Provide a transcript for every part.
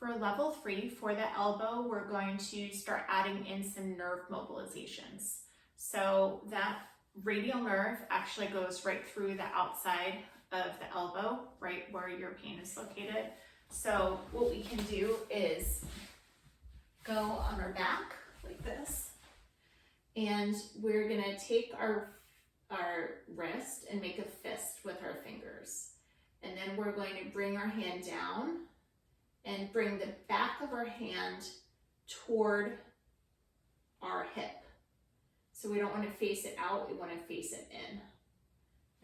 For level 3, for the elbow, we're going to start adding in some nerve mobilizations. So that radial nerve actually goes right through the outside of the elbow, right where your pain is located. So what we can do is go on our back like this, and we're gonna take our wrist and make a fist with our fingers. And then we're going to bring our hand down and bring the back of our hand toward our hip. So we don't want to face it out, we want to face it in.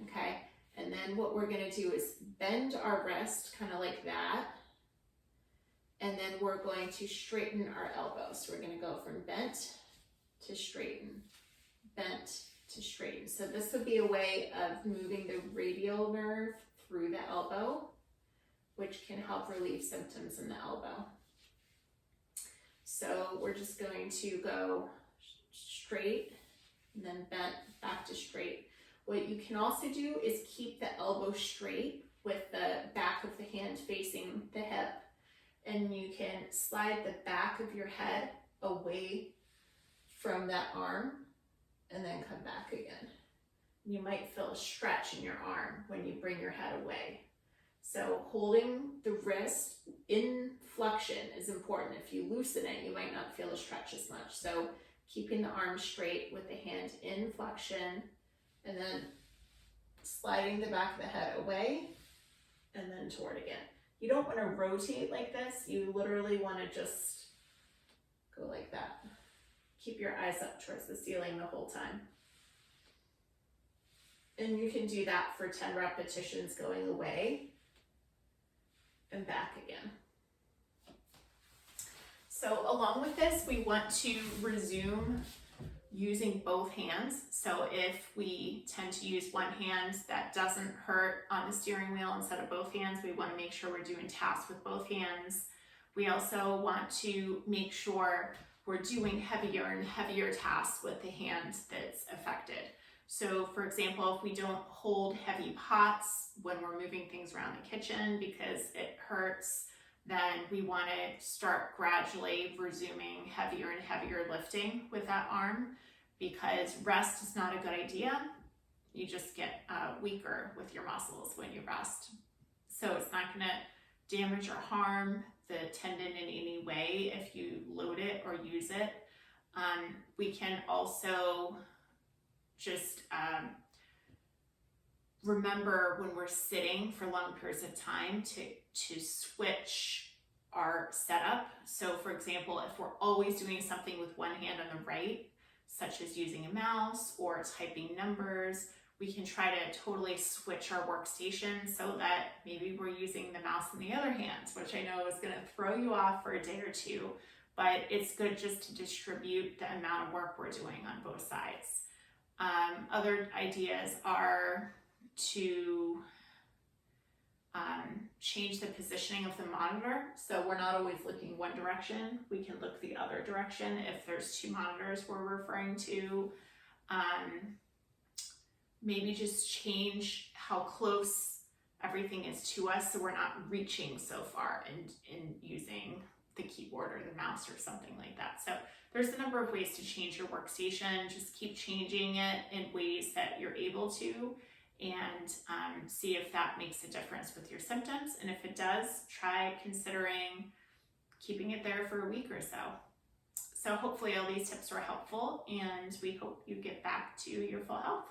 Okay, and then what we're going to do is bend our wrist kind of like that. And then we're going to straighten our elbow. So we're going to go from bent to straighten, bent to straighten. So this would be a way of moving the radial nerve through the elbow, which can help relieve symptoms in the elbow. So we're just going to go straight and then bent back to straight. What you can also do is keep the elbow straight with the back of the hand facing the hip, and you can slide the back of your head away from that arm and then come back again. You might feel a stretch in your arm when you bring your head away. So holding the wrist in flexion is important. If you loosen it, you might not feel a stretch as much. So keeping the arm straight with the hand in flexion, and then sliding the back of the head away and then toward again. You don't want to rotate like this. You literally want to just go like that. Keep your eyes up towards the ceiling the whole time. And you can do that for 10 repetitions going away and back again. So along with this, we want to resume using both hands. So if we tend to use one hand, that doesn't hurt on the steering wheel instead of both hands. We want to make sure we're doing tasks with both hands. We also want to make sure we're doing heavier and heavier tasks with the hand that's affected. So for example, if we don't hold heavy pots when we're moving things around the kitchen because it hurts, then we want to start gradually resuming heavier and heavier lifting with that arm, because rest is not a good idea. You just get weaker with your muscles when you rest. So it's not going to damage or harm the tendon in any way if you load it or use it. We can also just remember when we're sitting for long periods of time to switch our setup. So for example, if we're always doing something with one hand on the right, such as using a mouse or typing numbers, we can try to totally switch our workstation so that maybe we're using the mouse in the other hand, which I know is going to throw you off for a day or two, but it's good just to distribute the amount of work we're doing on both sides. Other ideas are to change the positioning of the monitor. So we're not always looking one direction. We can look the other direction if there's two monitors we're referring to. Maybe just change how close everything is to us so we're not reaching so far and using the keyboard or the mouse or something like that. So there's a number of ways to change your workstation. Just keep changing it in ways that you're able to, and see if that makes a difference with your symptoms. And if it does, try considering keeping it there for a week or so. So hopefully all these tips were helpful, and we hope you get back to your full health.